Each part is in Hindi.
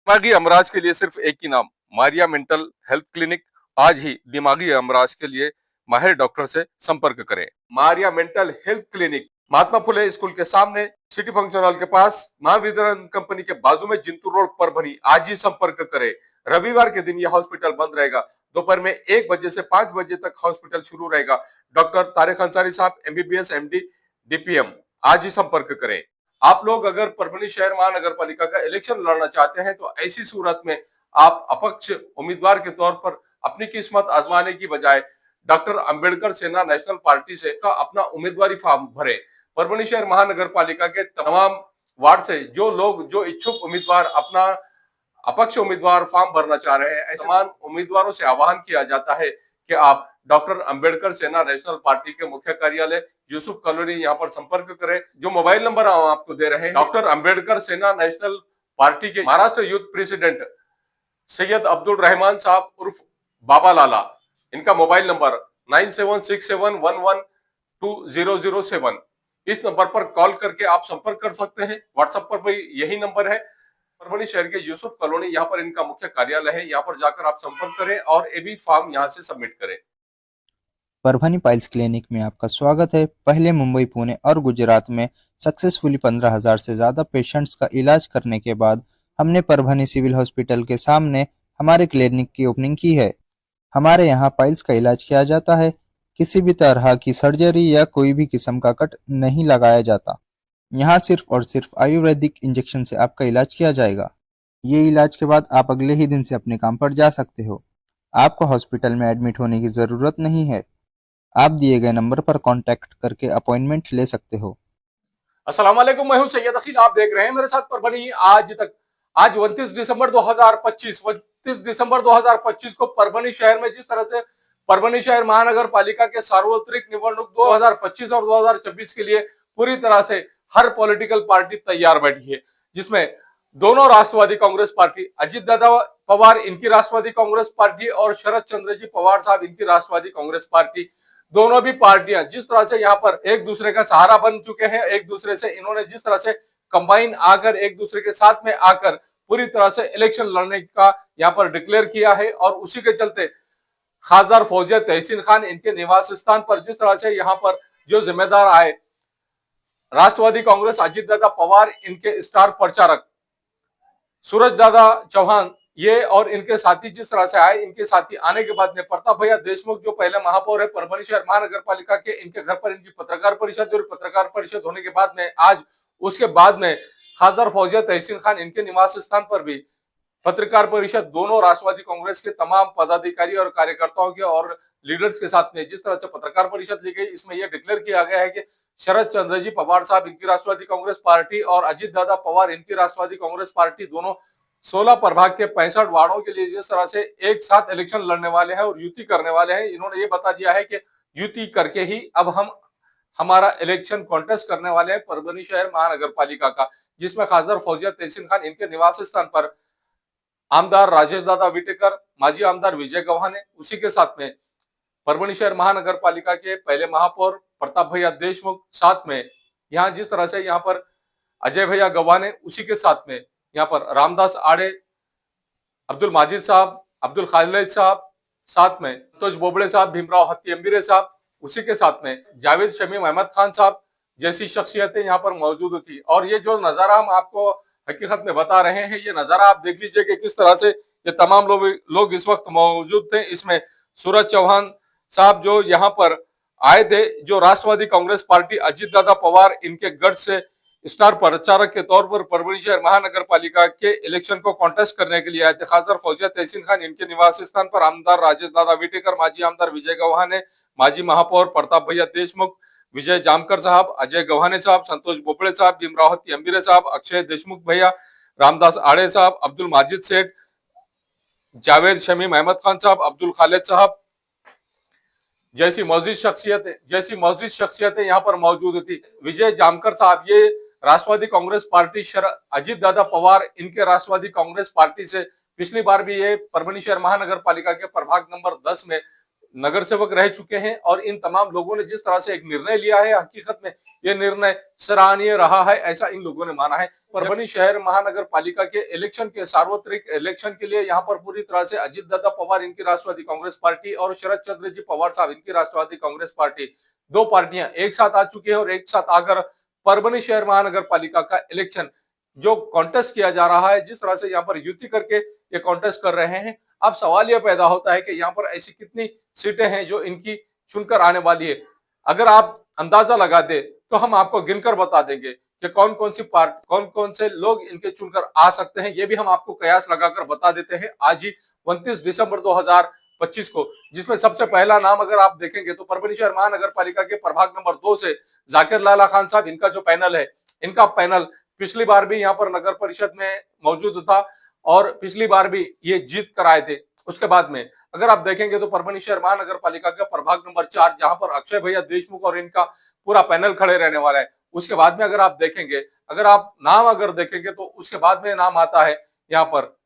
दिमागी अमराज के लिए सिर्फ एक ही नाम, मारिया मेंटल हेल्थ क्लिनिक। आज ही दिमागी अमराज के लिए माहिर डॉक्टर से संपर्क करें। Maria mental health clinic, Mahatma Phule school के सामने, सिटी फंक्शन हॉल के पास, महावितरण कंपनी के बाजू में, जिंतूर रोड, परभनी। आज ही संपर्क करें। रविवार के दिन यह हॉस्पिटल बंद रहेगा। दोपहर में 1 बजे से 5 बजे तक हॉस्पिटल शुरू रहेगा। डॉक्टर तारिक अंसारी साहब, एमबीबीएस, एमडी, डीपीएम। आज ही संपर्क करें। आप लोग अगर परभनी शहर महानगर पालिका का इलेक्शन लड़ना चाहते हैं तो ऐसी सूरत में आप अपक्ष उम्मीदवार के तौर पर अपनी किस्मत आजमाने की बजाय डॉक्टर अंबेडकर सेना नेशनल पार्टी से का अपना उम्मीदवारी फॉर्म भरे। परभनी शहर महानगर पालिका के तमाम वार्ड से जो इच्छुक उम्मीदवार अपना अपक्ष उम्मीदवार फॉर्म भरना चाह रहे हैं, ऐसे तमाम उम्मीदवारों से आह्वान किया जाता है कि आप डॉक्टर अंबेडकर सेना नेशनल पार्टी के मुख्य कार्यालय यूसुफ कॉलोनी यहाँ पर संपर्क करें। जो मोबाइल नंबर हम आपको दे रहे हैं, डॉक्टर अंबेडकर सेना नेशनल पार्टी के महाराष्ट्र यूथ प्रेसिडेंट सैयद अब्दुल रहमान साहब उर्फ बाबा लाला, इनका मोबाइल नंबर 9767112007। इस नंबर पर कॉल करके आप संपर्क कर सकते हैं। व्हाट्सएप पर भी यही नंबर है। परभनी शहर के यूसुफ कॉलोनी, यहाँ पर इनका मुख्य कार्यालय है। यहाँ पर जाकर आप संपर्क करें और एबी फॉर्म यहाँ से सबमिट करें। परभनी पाइल्स क्लिनिक में आपका स्वागत है। पहले मुंबई, पुणे और गुजरात में सक्सेसफुली 15,000 से ज़्यादा पेशेंट्स का इलाज करने के बाद हमने परभनी सिविल हॉस्पिटल के सामने हमारे क्लिनिक की ओपनिंग की है। हमारे यहाँ पाइल्स का इलाज किया जाता है। किसी भी तरह की सर्जरी या कोई भी किस्म का कट नहीं लगाया जाता। यहाँ सिर्फ और सिर्फ आयुर्वेदिक इंजेक्शन से आपका इलाज किया जाएगा। ये इलाज के बाद आप अगले ही दिन से अपने काम पर जा सकते हो। आपको हॉस्पिटल में एडमिट होने की ज़रूरत नहीं है। आप दिए गए नंबर पर कांटेक्ट करके अपॉइंटमेंट ले सकते हो। अस्सलाम वालेकुम, मैं हूं सैयद अखिल। आप देख रहे हैं मेरे साथ परभनी आज तक। आज 29 दिसंबर 2025 को परभनी शहर में जिस तरह से परभनी शहर महानगर पालिका के सार्वत्रिक निवडणूक 2025 और 2026 के लिए पूरी तरह से हर पॉलिटिकल पार्टी तैयार बैठी है, जिसमें दोनों राष्ट्रवादी कांग्रेस पार्टी, अजीत दादा पवार इनकी राष्ट्रवादी कांग्रेस पार्टी और शरद चंद्र जी पवार साहब इनकी राष्ट्रवादी कांग्रेस पार्टी, दोनों भी पार्टियां जिस तरह से यहाँ पर एक दूसरे का सहारा बन चुके हैं, एक दूसरे से इन्होंने जिस तरह से कंबाइन आकर एक दूसरे के साथ में आकर पूरी तरह से इलेक्शन लड़ने का यहाँ पर डिक्लेयर किया है। और उसी के चलते खासदार फौजिया तहसीन खान इनके निवास स्थान पर जिस तरह से यहाँ पर जो जिम्मेदार आए, राष्ट्रवादी कांग्रेस अजीत दादा पवार इनके स्टार प्रचारक सूरज दादा चौहान ये और इनके साथी जिस तरह से आए, इनके साथी आने के बाद में प्रताप भैया देशमुख जो पहले महापौर है परभनी शहर महानगर पालिका के, इनके घर पर इनकी पत्रकार परिषद, और पत्रकार परिषद होने के बाद में आज उसके बाद में खासदार फौजिया तहसीन खान इनके निवास स्थान पर भी पत्रकार परिषद दोनों राष्ट्रवादी कांग्रेस के तमाम पदाधिकारी और कार्यकर्ताओं के और लीडर्स के साथ में जिस तरह से पत्रकार परिषद ली गई, इसमें यह डिक्लेयर किया गया है कि शरद चंद्र जी पवार साहब इनकी राष्ट्रवादी कांग्रेस पार्टी और अजीत दादा पवार इनकी राष्ट्रवादी कांग्रेस पार्टी दोनों 16 प्रभाग के 65 वार्डों के लिए जिस तरह से एक साथ इलेक्शन लड़ने वाले हैं और युति करने वाले हैं, इन्होंने ये बता दिया है कि युति करके ही अब हम हमारा इलेक्शन कॉन्टेस्ट करने वाले हैं परभनी शहर महानगर पालिका का, जिसमें खासदार फौजिया तहसीन खान इनके निवास स्थान पर आमदार राजेश दादा विटेकर, माजी आमदार विजय गव्हाणे, उसी के साथ में परभनी शहर महानगर पालिका के पहले महापौर प्रताप भैया देशमुख, साथ में यहाँ जिस तरह से यहाँ पर अजय भैया गव्हाणे, उसी के साथ में यहाँ पर रामदास आड़े, अब्दुल माजिद साहब, अब्दुल खालिद साहब, साथ में संतोष बोबड़े साहब, भीमराव हत्ती अंबीरे साहब, उसी के साथ में जावेद शमीम अहमद खान साहब जैसी शख्सियतें यहाँ पर मौजूद थी। और ये जो नजारा हम आपको हकीकत में बता रहे हैं, ये नजारा आप देख लीजिए कि किस तरह से ये तमाम लोग इस वक्त मौजूद थे। इसमें सूरज चौहान साहब जो यहाँ पर आए थे, जो राष्ट्रवादी कांग्रेस पार्टी अजीत दादा पवार इनके गढ़ से स्टार प्रचारक के तौर पर परभनी शहर महानगर पालिका के इलेक्शन को कॉन्टेस्ट करने के लिए आए थे। खासदार फौजिया तहसीन खान इनके निवास स्थान पर आमदार राजेश दादा विटेकर, माजी आमदार विजय गव्हाणे, माजी महापौर प्रताप भैया देशमुख, विजय जामकर साहब, अजय गव्हाणे साहब, संतोष बोबड़े साहब, भीमराव हत्ती अंबीरे साहब, अक्षय देशमुख भैया, रामदास आड़े साहब, अब्दुल माजिद सेठ, जावेद शमीम अहमद खान साहब, अब्दुल खालिद साहब जैसी मौजूद शख्सियतें यहाँ पर मौजूद थी। विजय जामकर साहब ये राष्ट्रवादी कांग्रेस पार्टी अजीत दादा पवार इनके राष्ट्रवादी कांग्रेस पार्टी से पिछली बार भी ये परभनी शहर महानगर पालिका के प्रभाग नंबर 10 में नगर सेवक रह चुके हैं। और इन तमाम लोगों ने जिस तरह से एक निर्णय लिया है, हकीकत में ये निर्णय सराहनीय रहा है, ऐसा इन लोगों ने माना है। परभनी शहर महानगर पालिका के इलेक्शन के सार्वत्रिक इलेक्शन के लिए यहाँ पर पूरी तरह से अजित दादा पवार इनकी राष्ट्रवादी कांग्रेस पार्टी और शरद चंद्र जी पवार साहब इनकी राष्ट्रवादी कांग्रेस पार्टी, दो पार्टियां एक साथ आ चुकी है और एक साथ आकर परभनी शहर महानगर पालिका का इलेक्शन जो कॉन्टेस्ट किया जा रहा है, जिस तरह से यहाँ पर युति करके ये कॉन्टेस्ट कर रहे हैं, अब सवाल यह पैदा होता है कि यहाँ पर ऐसी कितनी सीटें हैं जो इनकी चुनकर आने वाली है। अगर आप अंदाजा लगा दे तो हम आपको गिनकर बता देंगे कि कौन कौन से लोग इनके चुनकर आ सकते हैं। ये भी हम आपको कयास लगाकर बता देते हैं आज ही 29 दिसंबर 2025 को, जिसमें सबसे पहला नाम अगर आप देखेंगे तो परभनी शहर महानगर पालिका के प्रभाग नंबर 2 से जाकिर लाला खान साहब, इनका जो पैनल है, इनका पैनल पिछली बार भी यहाँ पर नगर परिषद में मौजूद था और पिछली बार भी ये जीत कर आए थे। उसके बाद में अगर आप देखेंगे तो परभनी शहर महानगर पालिका का प्रभाग नंबर 4 जहां पर अक्षय भैया देशमुख और इनका पूरा पैनल खड़े रहने वाला है। उसके बाद में अगर आप देखेंगे, अगर आप नाम देखेंगे तो उसके बाद में नाम आता है यहाँ पर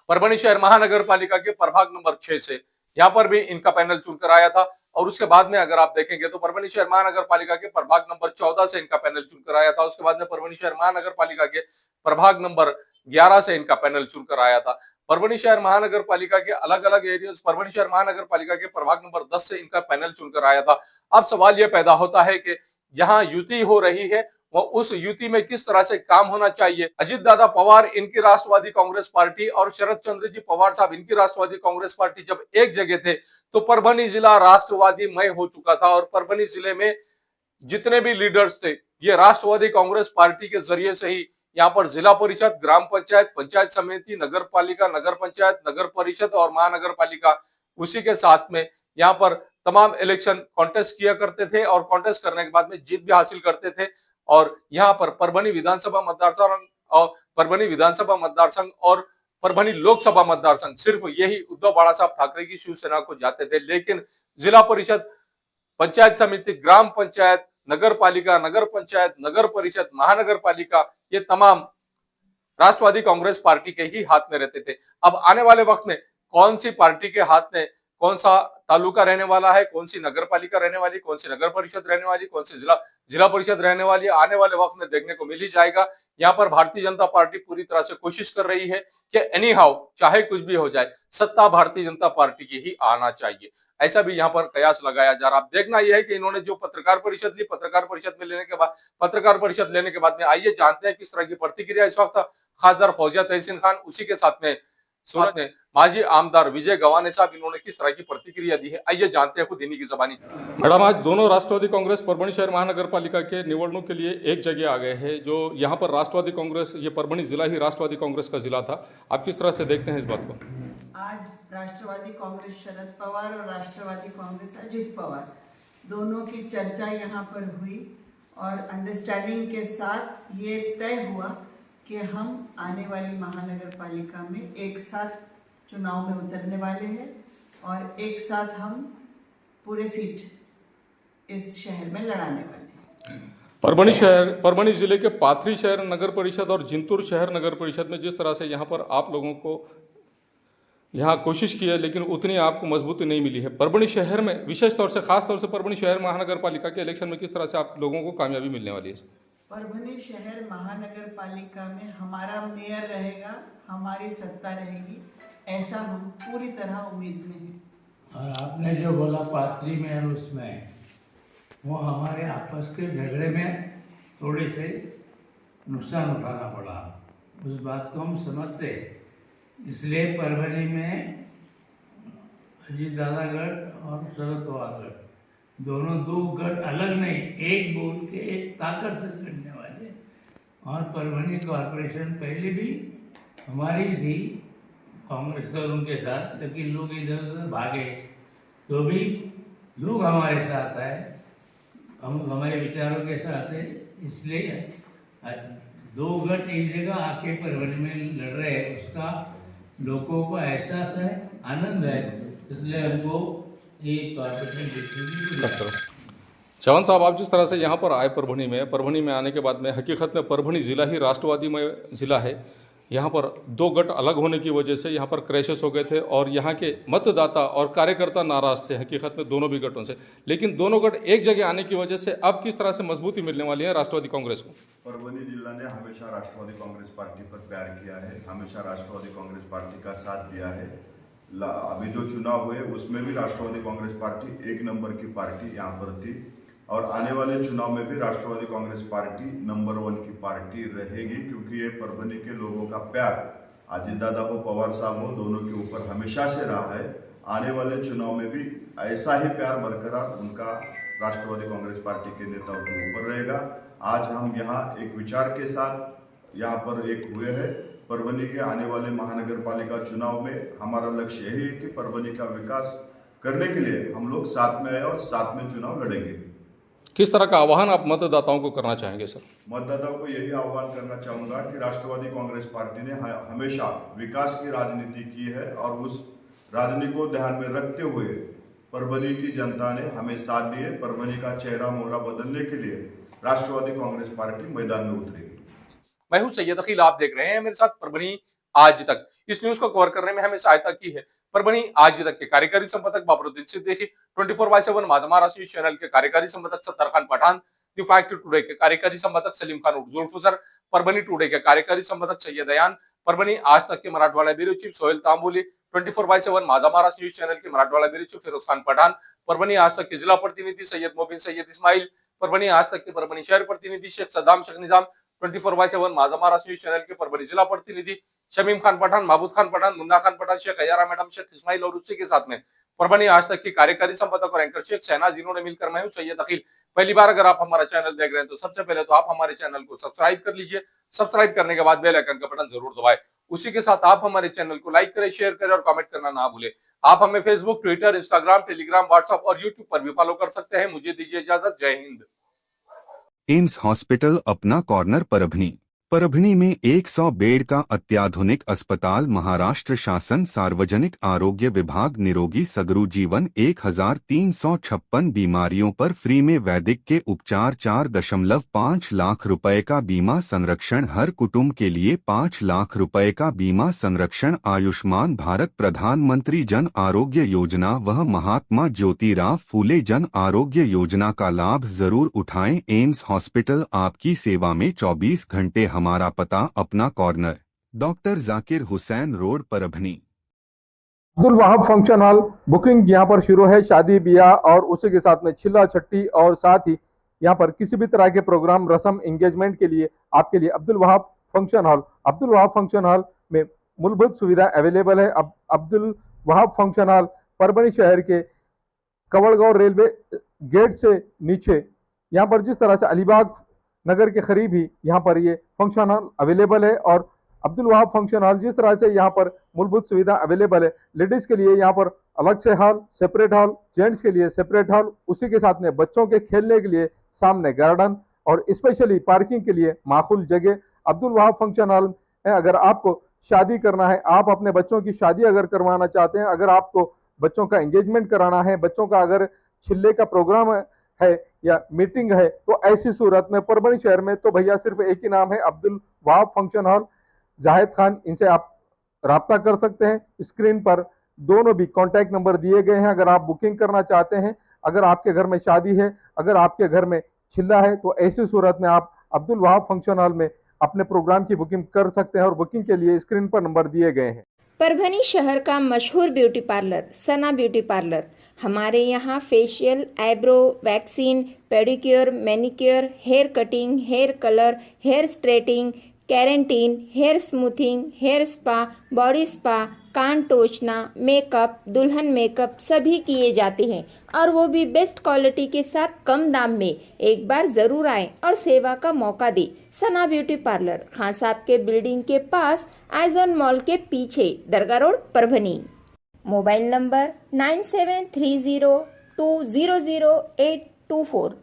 परभनी शहर महानगर पालिका के प्रभाग नंबर 6 से, यहाँ पर भी इनका पैनल चुनकर आया था। और उसके बाद में अगर आप देखेंगे तो परभनी शहर महानगर पालिका के प्रभाग नंबर 14 से इनका पैनल चुनकर आया था। उसके बाद में परभनी शहर महानगर पालिका के प्रभाग नंबर 11 से इनका पैनल चुनकर आया था। परभनी शहर महानगर पालिका के अलग अलग एरियाज, परभनी शहर महानगर पालिका के प्रभाग नंबर 10 से इनका पैनल चुनकर आया था। अब सवाल यह पैदा होता है कि जहां युति हो रही है वो उस युति में किस तरह से काम होना चाहिए। अजित दादा पवार इनकी राष्ट्रवादी कांग्रेस पार्टी और शरद चंद्र जी पवार साहब इनकी राष्ट्रवादी कांग्रेस पार्टी जब एक जगह थे तो परभनी जिला राष्ट्रवादीमय हो चुका था और परभनी जिले में जितने भी लीडर्स थे ये राष्ट्रवादी कांग्रेस पार्टी के जरिए से ही यहाँ पर जिला परिषद, ग्राम पंचायत, पंचायत समिति, नगर पालिका, नगर पंचायत, नगर परिषद और महानगर पालिका, उसी के साथ में यहाँ पर तमाम इलेक्शन कॉन्टेस्ट किया करते थे और कॉन्टेस्ट करने के बाद में जीत भी हासिल करते थे। और यहाँ पर परभनी विधानसभा मतदार संघ और परभनी लोकसभा मतदार संघ सिर्फ यही उद्धव बाला साहब ठाकरे की शिवसेना को जाते थे, लेकिन जिला परिषद, पंचायत समिति, ग्राम पंचायत, नगर पालिका, नगर पंचायत, नगर परिषद, महानगर पालिका, ये तमाम राष्ट्रवादी कांग्रेस पार्टी के ही हाथ में रहते थे। अब आने वाले वक्त में कौन सी पार्टी के हाथ में कौन सा तालुका रहने वाला है, कौन सी नगर पालिका रहने वाली, कौन सी नगर परिषद रहने वाली, कौन सी जिला परिषद रहने वाली, आने वाले वक्त में देखने को मिल ही जाएगा। यहाँ पर भारतीय जनता पार्टी पूरी तरह से कोशिश कर रही है कि एनी हाउ चाहे कुछ भी हो जाए सत्ता भारतीय जनता पार्टी की ही आना चाहिए, ऐसा भी यहाँ पर कयास लगाया जा रहा। अब देखना यह है कि इन्होंने जो पत्रकार परिषद ली, पत्रकार परिषद लेने के बाद में आइए जानते हैं किस तरह की प्रतिक्रिया इस वक्त खासदार फौजिया तहसीन खान, उसी के साथ में सूरत में माजी आमदार विजय गवाने साहब, इन्होंने किस तरह की प्रतिक्रिया दी है, आइए जानते हैं खुद इन्हीं की ज़बानी। मैडम, आज दोनों राष्ट्रवादी कांग्रेस परभनी शहर महानगर पालिका के निवडणूक के लिए एक जगह आ गए हैं। जो यहाँ पर राष्ट्रवादी कांग्रेस, ये परभनी जिला ही राष्ट्रवादी कांग्रेस का जिला था, आप किस तरह से देखते हैं इस बात को? आज राष्ट्रवादी कांग्रेस शरद पवार और राष्ट्रवादी कांग्रेस अजित पवार दोनों की चर्चा यहाँ पर हुई और अंडरस्टैंडिंग के साथ ये तय हुआ कि हम आने वाली महानगर पालिका में एक साथ चुनाव में उतरने वाले हैं और एक साथ हम पूरे सीट इस शहर में लड़ाने वाले हैं। परभनी जिले के पाथरी शहर नगर परिषद और जिंतूर शहर नगर परिषद में जिस तरह से यहाँ पर आप लोगों को यहाँ कोशिश की है लेकिन उतनी आपको मजबूती नहीं मिली है, परभनी शहर में विशेष तौर से, खास तौर से परभनी शहर महानगर पालिका के इलेक्शन में किस तरह से आप लोगों को कामयाबी मिलने वाली है? परभनी शहर महानगर पालिका में हमारा मेयर रहेगा, हमारी सत्ता रहेगी, ऐसा हम पूरी तरह उम्मीद में हैं। और आपने जो बोला पाथरी में और उसमें, वो हमारे आपस के झगड़े में थोड़े से नुकसान उठाना पड़ा, उस बात को हम समझते, इसलिए परभनी में अजीत दादा गढ़ और शरद पवार गढ़ दोनों दो गढ़ अलग नहीं, एक बोल के एक ताकत से लड़ने वाले। और परभनी कॉरपोरेशन पहले भी हमारी थी कांग्रेस और उनके साथ, लेकिन लोग इधर उधर भागे तो भी लोग हमारे साथ आए, हम हमारे विचारों के साथ है, इसलिए दो गढ़ एक जगह आके परभनी में लड़ रहे हैं, उसका लोगों को एहसास है, आनंद है, इसलिए हमको एक कॉर्पोरेशन। चौहान साहब, आप जिस तरह से यहाँ पर आए परभनी में आने के बाद में हकीकत में परभनी जिला ही राष्ट्रवादी में जिला है, यहाँ पर दो गट अलग होने की वजह से यहाँ पर क्रैशेस हो गए थे और यहाँ के मतदाता और कार्यकर्ता नाराज थे हकीकत में दोनों भी गटों से। लेकिन दोनों गट एक जगह आने की वजह से अब किस तरह से मजबूती मिलने वाली है राष्ट्रवादी कांग्रेस को? परभणी जिला ने हमेशा राष्ट्रवादी कांग्रेस पार्टी पर प्यार किया है, हमेशा राष्ट्रवादी कांग्रेस पार्टी का साथ दिया है। अभी जो चुनाव हुए उसमें भी राष्ट्रवादी कांग्रेस पार्टी एक नंबर की पार्टी यहाँ पर थी और आने वाले चुनाव में भी राष्ट्रवादी कांग्रेस पार्टी नंबर 1 की पार्टी रहेगी, क्योंकि ये परभणी के लोगों का प्यार अजीत दादा हो, पवार साहब हो, दोनों के ऊपर हमेशा से रहा है। आने वाले चुनाव में भी ऐसा ही प्यार बरकरार उनका राष्ट्रवादी कांग्रेस पार्टी के नेताओं के ऊपर रहेगा। आज हम यहाँ एक विचार के साथ यहाँ पर एक हुए हैं। परभणी के आने वाले महानगर पालिका चुनाव में हमारा लक्ष्य यही है कि परभणी का विकास करने के लिए हम लोग साथ में आए और साथ में चुनाव लड़ेंगे। किस तरह का आह्वान आप मतदाताओं को करना चाहेंगे सर? मतदाताओं को यही आह्वान करना चाहूँगा कि राष्ट्रवादी कांग्रेस पार्टी ने हमेशा विकास की राजनीति की है और उस राजनीति को ध्यान में रखते हुए परभणी की जनता ने हमें साथ दिए। परभणी का चेहरा मोहरा बदलने के लिए राष्ट्रवादी कांग्रेस पार्टी मैदान में उतरेगी। मैं हूं सैयद अकील, आप देख रहे हैं मेरे साथ परभणी आज तक। इस न्यूज को कवर करने में हमें सहायता की है परभणी आज तक के कार्यकारी संपादक बाबरुद्दीन सिद्दीकी, 24/7 माझा महाराष्ट्र न्यूज चैनल के कार्यकारी संपादक Sattar Khan Pathan, The Fact Today के कार्यकारी संपादक सलीम खान उर्फ जुल्फुसर, परभणी टुडे के कार्यकारी संपादक सैयद अयान, परभणी आज तक के मराठवाड़ा ब्यूरो चीफ सोहेल तांबोली, 24/7 माझा महाराष्ट्र न्यूज चैनल के मराठवाड़ा ब्यूरो चीफ फिरोज खान पठान, परभणी आज तक के जिला प्रतिनिधि सैयद मोबिन सैयद इस्माइल, परभणी आज तक के परभणी शहर प्रतिनिधि शेख सद्दाम शेख निजाम, 24/7 माझा महाराष्ट्र न्यूज चैनल के परभणी जिला प्रतिनिधि शमीम खान पठान, महबूद खान पठान, मुन्ना खान पठान, शेख अयारा मैडम, शेख इस्माइल और उसी के साथ में परभणी आज तक की कार्यकारी संपादक और एंकर शेख शहनाज, जिन्होंने मिलकर मैं हूं सैयद अकील। पहली बार अगर आप हमारा चैनल देख रहे हैं तो सबसे पहले तो आप हमारे चैनल को सब्सक्राइब कर लीजिए। सब्सक्राइब करने के बाद बेल आइकन का बटन जरूर दबाएं। उसी के साथ आप हमारे चैनल को लाइक करें, शेयर करें और कमेंट करना ना भूलें। आप हमें Facebook, Twitter, Instagram, Telegram, WhatsApp और यूट्यूब पर भी फॉलो कर सकते हैं। मुझे दीजिए इजाजत। जय हिंद। एम्स हॉस्पिटल अपना कॉर्नर परभणी। परभणी में 100 बेड का अत्याधुनिक अस्पताल। महाराष्ट्र शासन सार्वजनिक आरोग्य विभाग निरोगी सगरू जीवन। 1356 बीमारियों पर फ्री में वैदिक के उपचार। 4.5 लाख रुपए का बीमा संरक्षण। हर कुटुंब के लिए 5 लाख रुपए का बीमा संरक्षण। आयुष्मान भारत प्रधानमंत्री जन आरोग्य योजना व महात्मा ज्योतिराव फूले जन आरोग्य योजना का लाभ जरूर उठाएं। एम्स हॉस्पिटल आपकी सेवा में 24 घंटे। हमारा पता अपना corner, doctor Zakir Hussain road, Parbhani. Abdul Wahab function hall booking यहाँ पर शुरू है। शादी ब्याह और उसी के साथ में छिल्ला छट्टी और साथ ही यहाँ पर किसी भी तरह के प्रोग्राम, रस्म, एंगेजमेंट के लिए आपके लिए Abdul Wahab function hall. Abdul Wahab function hall में मूलभूत सुविधा अवेलेबल है। अब अब्दुल वहाब फंक्शन हॉल परभणी शहर के कवड़गांव रेलवे गेट से नीचे, यहाँ पर जिस तरह से अलीबाग नगर के करीब ही यहाँ पर ये फंक्शन हॉल अवेलेबल है। और अब्दुल वहाब फंक्शन हॉल जिस तरह से यहाँ पर मूलभूत सुविधा अवेलेबल है, लेडीज के लिए यहाँ पर अलग से हॉल, सेपरेट हॉल, जेंट्स के लिए सेपरेट हॉल, उसी के साथ में बच्चों के खेलने के लिए सामने गार्डन और स्पेशली पार्किंग के लिए माकूल जगह अब्दुल वहाब फंक्शन हॉल है। अगर आपको शादी करना है, आप अपने बच्चों की शादी अगर करवाना चाहते हैं, अगर आपको बच्चों का एंगेजमेंट कराना है, बच्चों का अगर छिल्ले का प्रोग्राम है या मीटिंग है, तो ऐसी सूरत में परभणी शहर में तो भैया सिर्फ एक ही नाम है, अब्दुल वहाब फंक्शन हॉल, जाहिद खान। इनसे आप राब्ता कर सकते हैं। स्क्रीन पर दोनों भी कॉन्टैक्ट नंबर दिए गए हैं। अगर आप बुकिंग करना चाहते हैं, अगर आपके घर में शादी है, अगर आपके घर में छिल्ला है, तो ऐसी सूरत में आप अब्दुल वहाब फंक्शन हॉल में अपने प्रोग्राम की बुकिंग कर सकते हैं और बुकिंग के लिए स्क्रीन पर नंबर दिए गए हैं। परभणी शहर का मशहूर beauty parlour Sana beauty parlour. हमारे यहाँ facial, eyebrow, waxing, pedicure, manicure, hair cutting, hair colour, hair straightening, keratin, hair smoothing, hair spa, body spa, कान टोचना, मेकअप, दुल्हन मेकअप सभी किए जाते हैं और वो भी बेस्ट क्वालिटी के साथ कम दाम में। एक बार जरूर आएं और सेवा का मौका दें। सना ब्यूटी पार्लर, खान साहब के बिल्डिंग के पास, आइजॉन मॉल के पीछे, दरगाह रोड, परभणी। Mobile number 9730200824।